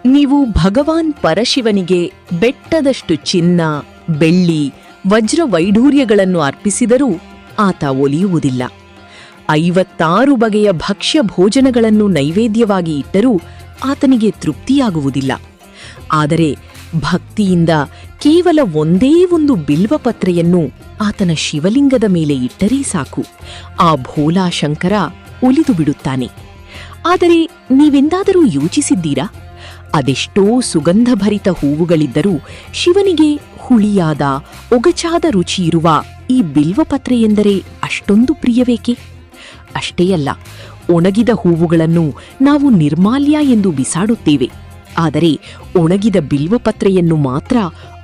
ನೀವು ಭಗವಾನ್ ಪರಶಿವನಿಗೆ ಬೆಟ್ಟದಷ್ಟು ಚಿನ್ನ, ಬೆಳ್ಳಿ, ವಜ್ರ ವೈಢೂರ್ಯಗಳನ್ನು ಅರ್ಪಿಸಿದರೂ ಆತ ಒಲಿಯುವುದಿಲ್ಲ. 56 ಬಗೆಯ ಭಕ್ಷ್ಯ ಭೋಜನಗಳನ್ನು ನೈವೇದ್ಯವಾಗಿ ಇಟ್ಟರೂ ಆತನಿಗೆ ತೃಪ್ತಿಯಾಗುವುದಿಲ್ಲ. ಆದರೆ ಭಕ್ತಿಯಿಂದ ಕೇವಲ ಒಂದೇ ಒಂದು ಬಿಲ್ವಪತ್ರೆಯನ್ನು ಆತನ ಶಿವಲಿಂಗದ ಮೇಲೆ ಇಟ್ಟರೆ ಸಾಕು, ಆ ಭೋಲಾ ಶಂಕರ ಒಲಿದು ಬಿಡುತ್ತಾನೆ. ಆದರೆ ನೀವೆಂದಾದರೂ ಯೋಚಿಸಿದ್ದೀರಾ? ಅದೆಷ್ಟೋ ಸುಗಂಧಭರಿತ ಹೂವುಗಳಿದ್ದರೂ ಶಿವನಿಗೆ ಹುಳಿಯಾದ, ಒಗಚಾದ ರುಚಿಯಿರುವ ಈ ಬಿಲ್ವಪತ್ರೆ ಎಂದರೆ ಅಷ್ಟೊಂದು ಪ್ರಿಯವೇಕೆ? ಅಷ್ಟೇ ಅಲ್ಲ, ಒಣಗಿದ ಹೂವುಗಳನ್ನು ನಾವು ನಿರ್ಮಾಲ್ಯ ಎಂದು ಬಿಸಾಡುತ್ತೇವೆ. ಆದರೆ ಒಣಗಿದ ಬಿಲ್ವಪತ್ರೆಯನ್ನು ಮಾತ್ರ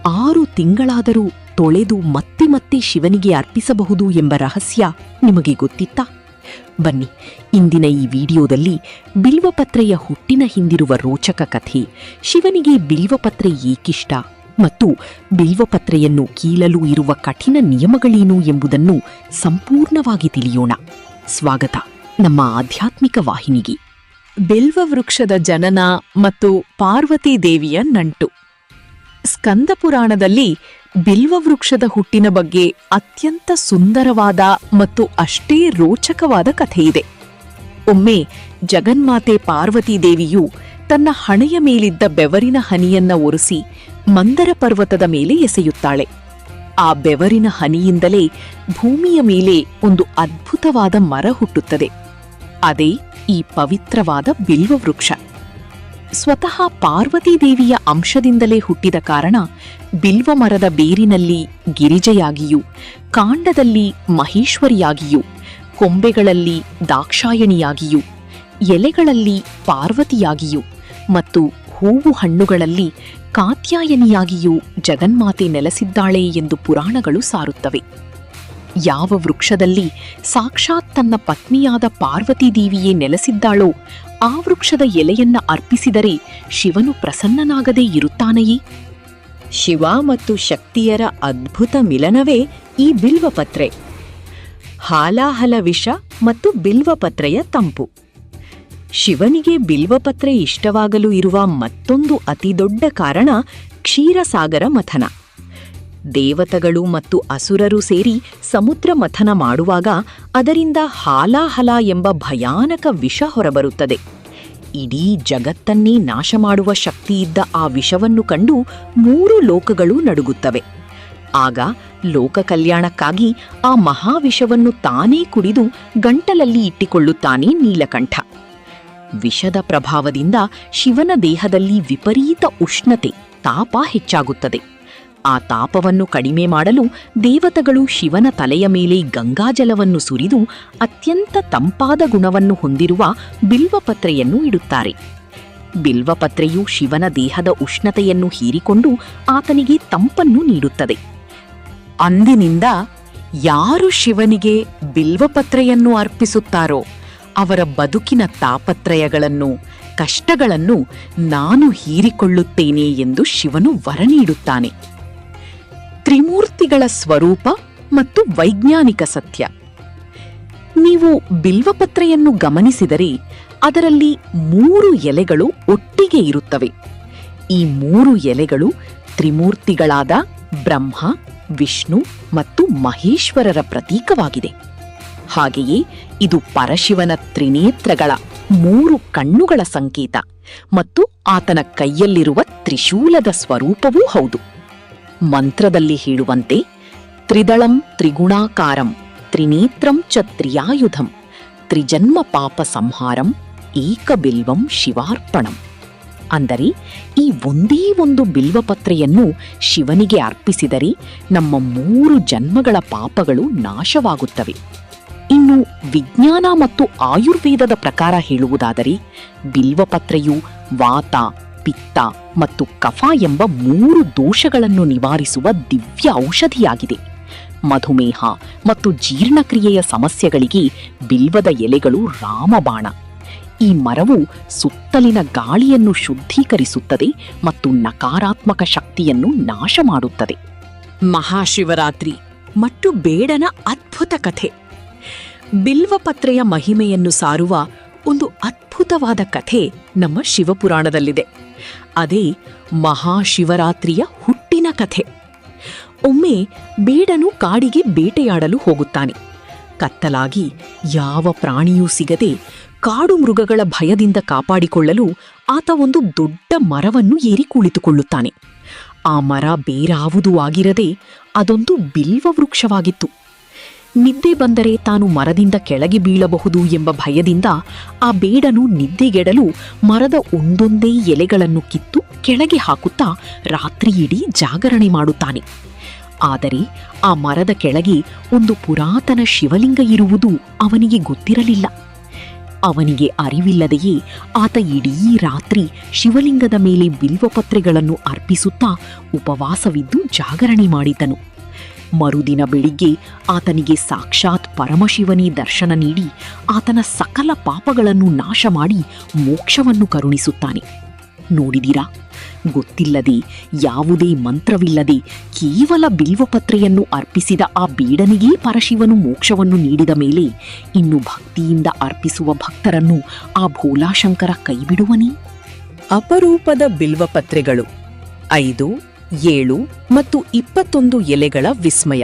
6 ತಿಂಗಳಾದರೂ ತೊಳೆದು ಮತ್ತೆ ಮತ್ತೆ ಶಿವನಿಗೆ ಅರ್ಪಿಸಬಹುದು ಎಂಬ ರಹಸ್ಯ ನಿಮಗೆ ಗೊತ್ತಿತ್ತಾ? ಬನ್ನಿ, ಇಂದಿನ ಈ ವಿಡಿಯೋದಲ್ಲಿ ಬಿಲ್ವಪತ್ರೆಯ ಹುಟ್ಟಿನ ಹಿಂದಿರುವ ರೋಚಕ ಕಥೆ, ಶಿವನಿಗೆ ಬಿಲ್ವಪತ್ರೆ ಏಕಿಷ್ಟ ಮತ್ತು ಬಿಲ್ವಪತ್ರೆಯನ್ನು ಕೀಳಲು ಇರುವ ಕಠಿಣ ನಿಯಮಗಳೇನು ಎಂಬುದನ್ನು ಸಂಪೂರ್ಣವಾಗಿ ತಿಳಿಯೋಣ. ಸ್ವಾಗತ ನಮ್ಮ ಆಧ್ಯಾತ್ಮಿಕ ವಾಹಿನಿಗೆ. ಬಿಲ್ವವೃಕ್ಷದ ಜನನ ಮತ್ತು ಪಾರ್ವತೀ ದೇವಿಯ ನಂಟು. ಸ್ಕಂದಪುರಾಣದಲ್ಲಿ ಬಿಲ್ವವೃಕ್ಷದ ಹುಟ್ಟಿನ ಬಗ್ಗೆ ಅತ್ಯಂತ ಸುಂದರವಾದ ಮತ್ತು ಅಷ್ಟೇ ರೋಚಕವಾದ ಕಥೆಯಿದೆ. ಒಮ್ಮೆ ಜಗನ್ಮಾತೆ ಪಾರ್ವತೀ ದೇವಿಯು ತನ್ನ ಹಣೆಯ ಮೇಲಿದ್ದ ಬೆವರಿನ ಹನಿಯನ್ನ ಒರೆಸಿ ಮಂದರ ಪರ್ವತದ ಮೇಲೆ ಎಸೆಯುತ್ತಾಳೆ. ಆ ಬೆವರಿನ ಹನಿಯಿಂದಲೇ ಭೂಮಿಯ ಮೇಲೆ ಒಂದು ಅದ್ಭುತವಾದ ಮರ ಹುಟ್ಟುತ್ತದೆ. ಅದೇ ಈ ಪವಿತ್ರವಾದ ಬಿಲ್ವವೃಕ್ಷ. ಸ್ವತಃ ಪಾರ್ವತೀ ದೇವಿಯ ಅಂಶದಿಂದಲೇ ಹುಟ್ಟಿದ ಕಾರಣ ಬಿಲ್ವ ಮರದ ಬೇರಿನಲ್ಲಿ ಗಿರಿಜೆಯಾಗಿಯೂ, ಕಾಂಡದಲ್ಲಿ ಮಹೇಶ್ವರಿಯಾಗಿಯೂ, ಕೊಂಬೆಗಳಲ್ಲಿ ದಾಕ್ಷಾಯಣಿಯಾಗಿಯೂ, ಎಲೆಗಳಲ್ಲಿ ಪಾರ್ವತಿಯಾಗಿಯೂ ಮತ್ತು ಹೂವು ಹಣ್ಣುಗಳಲ್ಲಿ ಕಾತ್ಯಾಯನಿಯಾಗಿಯೂ ಜಗನ್ಮಾತೆ ನೆಲೆಸಿದ್ದಾಳೆ ಎಂದು ಪುರಾಣಗಳು ಸಾರುತ್ತವೆ. ಯಾವ ವೃಕ್ಷದಲ್ಲಿ ಸಾಕ್ಷಾತ್ ತನ್ನ ಪತ್ನಿಯಾದ ಪಾರ್ವತೀ ದೇವಿಯೇ ನೆಲೆಸಿದ್ದಾಳೋ ಆ ವೃಕ್ಷದ ಎಲೆಯನ್ನ ಅರ್ಪಿಸಿದರೆ ಶಿವನು ಪ್ರಸನ್ನನಾಗದೇ ಇರುತ್ತಾನೆಯೇ? ಶಿವ ಮತ್ತು ಶಕ್ತಿಯರ ಅದ್ಭುತ ಮಿಲನವೇ ಈ ಬಿಲ್ವಪತ್ರೆ. ಹಾಲಾಹಲ ವಿಷ ಮತ್ತು ಬಿಲ್ವಪತ್ರೆಯ ತಂಪು. ಶಿವನಿಗೆ ಬಿಲ್ವಪತ್ರೆ ಇಷ್ಟವಾಗಲು ಇರುವ ಮತ್ತೊಂದು ಅತಿದೊಡ್ಡ ಕಾರಣ ಕ್ಷೀರಸಾಗರ ಮಥನ. ದೇವತೆಗಳು ಮತ್ತು ಅಸುರರು ಸೇರಿ ಸಮುದ್ರ ಮಥನ ಮಾಡುವಾಗ ಅದರಿಂದ ಹಾಲಾಹಲ ಎಂಬ ಭಯಾನಕ ವಿಷ ಹೊರಬರುತ್ತದೆ. ಇಡೀ ಜಗತ್ತನ್ನೇ ನಾಶ ಮಾಡುವ ಶಕ್ತಿಯಿದ್ದ ಆ ವಿಷವನ್ನು ಕಂಡು 3 ಲೋಕಗಳು ನಡುಗುತ್ತವೆ. ಆಗ ಲೋಕ ಕಲ್ಯಾಣಕ್ಕಾಗಿ ಆ ಮಹಾವಿಷವನ್ನು ತಾನೇ ಕುಡಿದು ಗಂಟಲಲ್ಲಿ ಇಟ್ಟಿಕೊಳ್ಳುತ್ತಾನೆ ನೀಲಕಂಠ. ವಿಷದ ಪ್ರಭಾವದಿಂದ ಶಿವನ ದೇಹದಲ್ಲಿ ವಿಪರೀತ ಉಷ್ಣತೆ, ತಾಪ ಹೆಚ್ಚಾಗುತ್ತದೆ. ಆ ತಾಪವನ್ನು ಕಡಿಮೆ ಮಾಡಲು ದೇವತೆಗಳು ಶಿವನ ತಲೆಯ ಮೇಲೆ ಗಂಗಾಜಲವನ್ನು ಸುರಿದು ಅತ್ಯಂತ ತಂಪಾದ ಗುಣವನ್ನು ಹೊಂದಿರುವ ಬಿಲ್ವಪತ್ರೆಯನ್ನು ಇಡುತ್ತಾರೆ. ಬಿಲ್ವಪತ್ರೆಯು ಶಿವನ ದೇಹದ ಉಷ್ಣತೆಯನ್ನು ಹೀರಿಕೊಂಡು ಆತನಿಗೆ ತಂಪನ್ನು ನೀಡುತ್ತದೆ. ಅಂದಿನಿಂದ ಯಾರು ಶಿವನಿಗೆ ಬಿಲ್ವಪತ್ರೆಯನ್ನು ಅರ್ಪಿಸುತ್ತಾರೋ ಅವರ ಬದುಕಿನ ತಾಪತ್ರಯಗಳನ್ನು, ಕಷ್ಟಗಳನ್ನು ನಾನು ಹೀರಿಕೊಳ್ಳುತ್ತೇನೆ ಎಂದು ಶಿವನು ವರ ನೀಡುತ್ತಾನೆ. ತ್ರಿಮೂರ್ತಿಗಳ ಸ್ವರೂಪ ಮತ್ತು ವೈಜ್ಞಾನಿಕ ಸತ್ಯ. ನೀವು ಬಿಲ್ವಪತ್ರೆಯನ್ನು ಗಮನಿಸಿದರೆ ಅದರಲ್ಲಿ 3 ಎಲೆಗಳು ಒಟ್ಟಿಗೆ ಇರುತ್ತವೆ. ಈ 3 ಎಲೆಗಳು ತ್ರಿಮೂರ್ತಿಗಳಾದ ಬ್ರಹ್ಮ, ವಿಷ್ಣು ಮತ್ತು ಮಹೇಶ್ವರರ ಪ್ರತೀಕವಾಗಿದೆ. ಹಾಗೆಯೇ ಇದು ಪರಶಿವನ ತ್ರಿನೇತ್ರಗಳ 3 ಕಣ್ಣುಗಳ ಸಂಕೇತ ಮತ್ತು ಆತನ ಕೈಯಲ್ಲಿರುವ ತ್ರಿಶೂಲದ ಸ್ವರೂಪವೂ ಹೌದು. ಮಂತ್ರದಲ್ಲಿ ಹೇಳುವಂತೆ ತ್ರಿದಳಂ ತ್ರಿಗುಣಾಕಾರಂ ತ್ರಿನೇತ್ರಂ ಚ ತ್ರಿಯಾಯುಧಂ ತ್ರಿಜನ್ಮ ಪಾಪ ಸಂಹಾರಂ ಏಕಬಿಲ್ವಂ ಶಿವಾರ್ಪಣಂ. ಅಂದರೆ ಈ ಒಂದೇ ಒಂದು ಬಿಲ್ವಪತ್ರೆಯನ್ನು ಶಿವನಿಗೆ ಅರ್ಪಿಸಿದರೆ ನಮ್ಮ 3 ಜನ್ಮಗಳ ಪಾಪಗಳು ನಾಶವಾಗುತ್ತವೆ. ಇನ್ನು ವಿಜ್ಞಾನ ಮತ್ತು ಆಯುರ್ವೇದದ ಪ್ರಕಾರ ಹೇಳುವುದಾದರೆ ಬಿಲ್ವಪತ್ರೆಯು ವಾತ, ಪಿತ್ತ ಮತ್ತು ಕಫ ಎಂಬ 3 ದೋಷಗಳನ್ನು ನಿವಾರಿಸುವ ದಿವ್ಯ ಔಷಧಿಯಾಗಿದೆ. ಮಧುಮೇಹ ಮತ್ತು ಜೀರ್ಣಕ್ರಿಯೆಯ ಸಮಸ್ಯೆಗಳಿಗೆ ಬಿಲ್ವದ ಎಲೆಗಳು ರಾಮಬಾಣ. ಈ ಮರವು ಸುತ್ತಲಿನ ಗಾಳಿಯನ್ನು ಶುದ್ಧೀಕರಿಸುತ್ತದೆ ಮತ್ತು ನಕಾರಾತ್ಮಕ ಶಕ್ತಿಯನ್ನು ನಾಶ ಮಾಡುತ್ತದೆ. ಮಹಾಶಿವರಾತ್ರಿ ಮತ್ತು ಬೇಡನ ಅದ್ಭುತ ಕಥೆ. ಬಿಲ್ವಪತ್ರೆಯ ಮಹಿಮೆಯನ್ನು ಸಾರುವ ಒಂದು ಅದ್ಭುತವಾದ ಕಥೆ ನಮ್ಮ ಶಿವಪುರಾಣದಲ್ಲಿದೆ. ಅದೇ ಮಹಾಶಿವರಾತ್ರಿಯ ಹುಟ್ಟಿನ ಕಥೆ. ಒಮ್ಮೆ ಬೇಡನು ಕಾಡಿಗೆ ಬೇಟೆಯಾಡಲು ಹೋಗುತ್ತಾನೆ. ಕತ್ತಲಾಗಿ ಯಾವ ಪ್ರಾಣಿಯೂ ಸಿಗದೆ ಕಾಡು ಮೃಗಗಳ ಭಯದಿಂದ ಕಾಪಾಡಿಕೊಳ್ಳಲು ಆತ ಒಂದು ದೊಡ್ಡ ಮರವನ್ನು ಏರಿ ಕುಳಿತುಕೊಳ್ಳುತ್ತಾನೆ. ಆ ಮರ ಬೇರಾವುದೂ ಆಗಿರದೆ ಅದೊಂದು ಬಿಲ್ವ ವೃಕ್ಷವಾಗಿತ್ತು. ನಿದ್ದೆ ಬಂದರೆ ತಾನು ಮರದಿಂದ ಕೆಳಗೆ ಬೀಳಬಹುದು ಎಂಬ ಭಯದಿಂದ ಆ ಬೇಡನು ನಿದ್ದೆಗೆಡಲು ಮರದ ಒಂದೊಂದೇ ಎಲೆಗಳನ್ನು ಕಿತ್ತು ಕೆಳಗೆ ಹಾಕುತ್ತಾ ರಾತ್ರಿಯಿಡೀ ಜಾಗರಣೆ ಮಾಡುತ್ತಾನೆ. ಆದರೆ ಆ ಮರದ ಕೆಳಗೆ ಒಂದು ಪುರಾತನ ಶಿವಲಿಂಗ ಇರುವುದು ಅವನಿಗೆ ಗೊತ್ತಿರಲಿಲ್ಲ. ಅವನಿಗೆ ಅರಿವಿಲ್ಲದೆಯೇ ಆತ ಇಡೀ ರಾತ್ರಿ ಶಿವಲಿಂಗದ ಮೇಲೆ ಬಿಲ್ವಪತ್ರೆಗಳನ್ನು ಅರ್ಪಿಸುತ್ತಾ ಉಪವಾಸವಿದ್ದು ಜಾಗರಣೆ ಮಾಡಿದ್ದನು. ಮರುದಿನ ಬೆಳಿಗ್ಗೆ ಆತನಿಗೆ ಸಾಕ್ಷಾತ್ ಪರಮಶಿವನೇ ದರ್ಶನ ನೀಡಿ ಆತನ ಸಕಲ ಪಾಪಗಳನ್ನು ನಾಶ ಮಾಡಿ ಮೋಕ್ಷವನ್ನು ಕರುಣಿಸುತ್ತಾನೆ. ನೋಡಿದಿರಾ, ಗೊತ್ತಿಲ್ಲದೆ ಯಾವುದೇ ಮಂತ್ರವಿಲ್ಲದೆ ಕೇವಲ ಬಿಲ್ವಪತ್ರೆಯನ್ನು ಅರ್ಪಿಸಿದ ಆ ಬೇಡನಿಗೇ ಪರಶಿವನು ಮೋಕ್ಷವನ್ನು ನೀಡಿದ ಮೇಲೆ ಇನ್ನು ಭಕ್ತಿಯಿಂದ ಅರ್ಪಿಸುವ ಭಕ್ತರನ್ನು ಆ ಭೋಲಾಶಂಕರ ಕೈಬಿಡುವನೇ? ಅಪರೂಪದ ಬಿಲ್ವಪತ್ರೆಗಳು 5, 7 ಮತ್ತು 21 ಎಲೆಗಳ ವಿಸ್ಮಯ.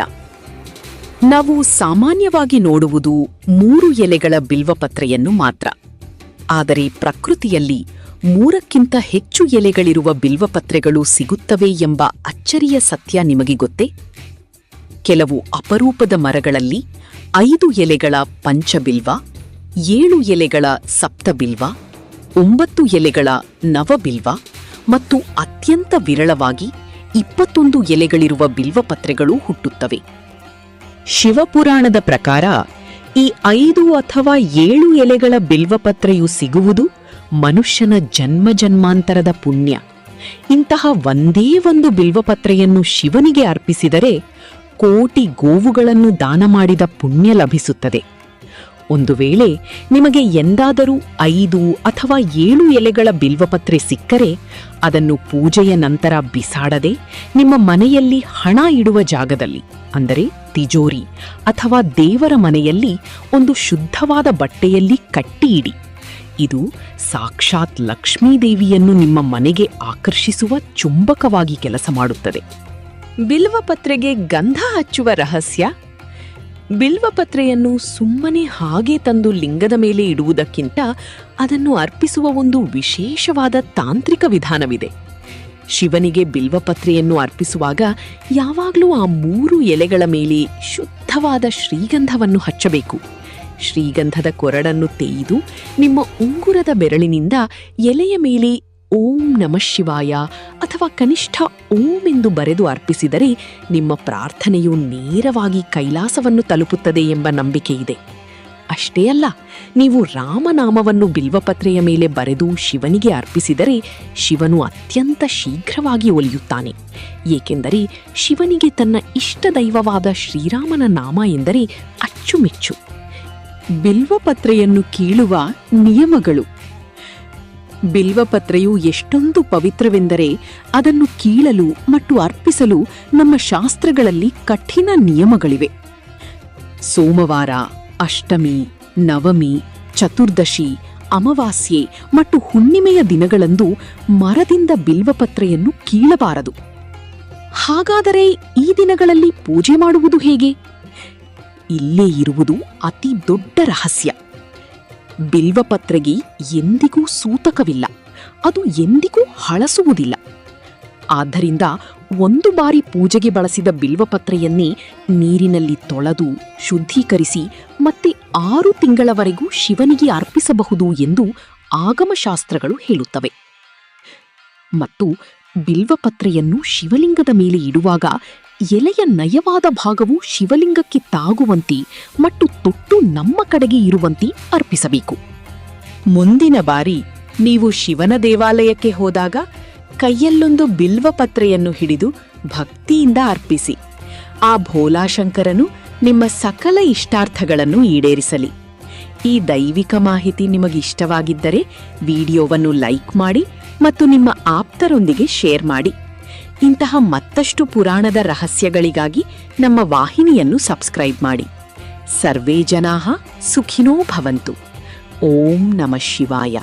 ನಾವು ಸಾಮಾನ್ಯವಾಗಿ ನೋಡುವುದು 3 ಎಲೆಗಳ ಬಿಲ್ವಪತ್ರೆಯನ್ನು ಮಾತ್ರ. ಆದರೆ ಪ್ರಕೃತಿಯಲ್ಲಿ 3ಕ್ಕಿಂತ ಹೆಚ್ಚು ಎಲೆಗಳಿರುವ ಬಿಲ್ವಪತ್ರೆಗಳು ಸಿಗುತ್ತವೆ ಎಂಬ ಅಚ್ಚರಿಯ ಸತ್ಯ ನಿಮಗೆ ಗೊತ್ತೇ? ಕೆಲವು ಅಪರೂಪದ ಮರಗಳಲ್ಲಿ 5 ಎಲೆಗಳ ಪಂಚಬಿಲ್ವ, 7 ಎಲೆಗಳ ಸಪ್ತಬಿಲ್ವ, 9 ಎಲೆಗಳ ನವಬಿಲ್ವ ಮತ್ತು ಅತ್ಯಂತ ವಿರಳವಾಗಿ 21 ಎಲೆಗಳಿರುವ ಬಿಲ್ವಪತ್ರೆಗಳು ಹುಟ್ಟುತ್ತವೆ. ಶಿವಪುರಾಣದ ಪ್ರಕಾರ ಈ 5 ಅಥವಾ 7 ಎಲೆಗಳ ಬಿಲ್ವಪತ್ರೆಯು ಸಿಗುವುದು ಮನುಷ್ಯನ ಜನ್ಮಾಂತರದ ಪುಣ್ಯ. ಇಂತಹ ಒಂದೇ ಒಂದು ಬಿಲ್ವಪತ್ರೆಯನ್ನು ಶಿವನಿಗೆ ಅರ್ಪಿಸಿದರೆ ಕೋಟಿ ಗೋವುಗಳನ್ನು ದಾನ ಮಾಡಿದ ಪುಣ್ಯ ಲಭಿಸುತ್ತದೆ. ಒಂದು ವೇಳೆ ನಿಮಗೆ ಎಂದಾದರೂ 5 ಅಥವಾ 7 ಎಲೆಗಳ ಬಿಲ್ವಪತ್ರೆ ಸಿಕ್ಕರೆ ಅದನ್ನು ಪೂಜೆಯ ನಂತರ ಬಿಸಾಡದೆ ನಿಮ್ಮ ಮನೆಯಲ್ಲಿ ಹಣ ಇಡುವ ಜಾಗದಲ್ಲಿ, ಅಂದರೆ ತಿಜೋರಿ ಅಥವಾ ದೇವರ ಮನೆಯಲ್ಲಿ ಒಂದು ಶುದ್ಧವಾದ ಬಟ್ಟೆಯಲ್ಲಿ ಕಟ್ಟಿ ಇಡಿ. ಇದು ಸಾಕ್ಷಾತ್ ಲಕ್ಷ್ಮೀದೇವಿಯನ್ನು ನಿಮ್ಮ ಮನೆಗೆ ಆಕರ್ಷಿಸುವ ಚುಂಬಕವಾಗಿ ಕೆಲಸ ಮಾಡುತ್ತದೆ. ಬಿಲ್ವಪತ್ರೆಗೆ ಗಂಧ ಹಚ್ಚುವ ರಹಸ್ಯ. ಬಿಲ್ವಪತ್ರೆಯನ್ನು ಸುಮ್ಮನೆ ಹಾಗೆ ತಂದು ಲಿಂಗದ ಮೇಲೆ ಇಡುವುದಕ್ಕಿಂತ ಅದನ್ನು ಅರ್ಪಿಸುವ ಒಂದು ವಿಶೇಷವಾದ ತಾಂತ್ರಿಕ ವಿಧಾನವಿದೆ. ಶಿವನಿಗೆ ಬಿಲ್ವಪತ್ರೆಯನ್ನು ಅರ್ಪಿಸುವಾಗ ಯಾವಾಗಲೂ ಆ 3 ಎಲೆಗಳ ಮೇಲೆ ಶುದ್ಧವಾದ ಶ್ರೀಗಂಧವನ್ನು ಹಚ್ಚಬೇಕು. ಶ್ರೀಗಂಧದ ಕೊರಡನ್ನು ತೆಗೆದು ನಿಮ್ಮ ಉಂಗುರದ ಬೆರಳಿನಿಂದ ಎಲೆಯ ಮೇಲೆ ಓಂ ನಮಃ ಶಿವಾಯ ಅಥವಾ ಕನಿಷ್ಠ ಓಂ ಎಂದು ಬರೆದು ಅರ್ಪಿಸಿದರೆ ನಿಮ್ಮ ಪ್ರಾರ್ಥನೆಯು ನೇರವಾಗಿ ಕೈಲಾಸವನ್ನು ತಲುಪುತ್ತದೆ ಎಂಬ ನಂಬಿಕೆಯಿದೆ. ಅಷ್ಟೇ ಅಲ್ಲ, ನೀವು ರಾಮನಾಮವನ್ನು ಬಿಲ್ವಪತ್ರೆಯ ಮೇಲೆ ಬರೆದು ಶಿವನಿಗೆ ಅರ್ಪಿಸಿದರೆ ಶಿವನು ಅತ್ಯಂತ ಶೀಘ್ರವಾಗಿ ಒಲಿಯುತ್ತಾನೆ. ಏಕೆಂದರೆ ಶಿವನಿಗೆ ತನ್ನ ಇಷ್ಟ ದೈವವಾದ ಶ್ರೀರಾಮನ ನಾಮ ಎಂದರೆ ಅಚ್ಚುಮೆಚ್ಚು. ಬಿಲ್ವಪತ್ರೆಯನ್ನು ಕೀಳುವ ನಿಯಮಗಳು. ಬಿಲ್ವಪತ್ರೆಯು ಎಷ್ಟೊಂದು ಪವಿತ್ರವೆಂದರೆ ಅದನ್ನು ಕೀಳಲು ಮತ್ತು ಅರ್ಪಿಸಲು ನಮ್ಮ ಶಾಸ್ತ್ರಗಳಲ್ಲಿ ಕಠಿಣ ನಿಯಮಗಳಿವೆ. ಸೋಮವಾರ, ಅಷ್ಟಮಿ, ನವಮಿ, ಚತುರ್ದಶಿ, ಅಮಾವಾಸ್ಯೆ ಮತ್ತು ಹುಣ್ಣಿಮೆಯ ದಿನಗಳಂದು ಮರದಿಂದ ಬಿಲ್ವಪತ್ರೆಯನ್ನು ಕೀಳಬಾರದು. ಹಾಗಾದರೆ ಈ ದಿನಗಳಲ್ಲಿ ಪೂಜೆ ಮಾಡುವುದು ಹೇಗೆ? ಇಲ್ಲೇ ಇರುವುದು ಅತಿ ದೊಡ್ಡ ರಹಸ್ಯ. ಬಿಲ್ವಪತ್ರೆಗೆ ಎಂದಿಗೂ ಸೂತಕವಿಲ್ಲ, ಅದು ಎಂದಿಗೂ ಹಳಸುವುದಿಲ್ಲ. ಆದ್ದರಿಂದ ಒಂದು ಬಾರಿ ಪೂಜೆಗೆ ಬಳಸಿದ ಬಿಲ್ವಪತ್ರೆಯನ್ನೇ ನೀರಿನಲ್ಲಿ ತೊಳೆದು ಶುದ್ಧೀಕರಿಸಿ ಮತ್ತೆ 6 ತಿಂಗಳವರೆಗೂ ಶಿವನಿಗೆ ಅರ್ಪಿಸಬಹುದು ಎಂದು ಆಗಮಶಾಸ್ತ್ರಗಳು ಹೇಳುತ್ತವೆ. ಮತ್ತು ಬಿಲ್ವಪತ್ರೆಯನ್ನು ಶಿವಲಿಂಗದ ಮೇಲೆ ಇಡುವಾಗ ಎಲೆಯ ನಯವಾದ ಭಾಗವು ಶಿವಲಿಂಗಕ್ಕೆ ತಾಗುವಂತೆ ಮತ್ತು ತೊಟ್ಟು ನಮ್ಮ ಕಡೆಗೆ ಇರುವಂತೆ ಅರ್ಪಿಸಬೇಕು. ಮುಂದಿನ ಬಾರಿ ನೀವು ಶಿವನ ದೇವಾಲಯಕ್ಕೆ ಹೋದಾಗ ಕೈಯಲ್ಲೊಂದು ಬಿಲ್ವಪತ್ರೆಯನ್ನು ಹಿಡಿದು ಭಕ್ತಿಯಿಂದ ಅರ್ಪಿಸಿ. ಆ ಭೋಲಾಶಂಕರನು ನಿಮ್ಮ ಸಕಲ ಇಷ್ಟಾರ್ಥಗಳನ್ನು ಈಡೇರಿಸಲಿ. ಈ ದೈವಿಕ ಮಾಹಿತಿ ನಿಮಗಿಷ್ಟವಾಗಿದ್ದರೆ ವಿಡಿಯೋವನ್ನು ಲೈಕ್ ಮಾಡಿ ಮತ್ತು ನಿಮ್ಮ ಆಪ್ತರೊಂದಿಗೆ ಶೇರ್ ಮಾಡಿ. ಇಂತಹ ಮತ್ತಷ್ಟು ಪುರಾಣದ ರಹಸ್ಯಗಳಿಗಾಗಿ ನಮ್ಮ ವಾಹಿನಿಯನ್ನು ಸಬ್ಸ್ಕ್ರೈಬ್ ಮಾಡಿ. ಸರ್ವೇ ಜನಾಃ ಸುಖಿನೋ ಭವಂತು. ಓಂ ನಮಃ ಶಿವಾಯ.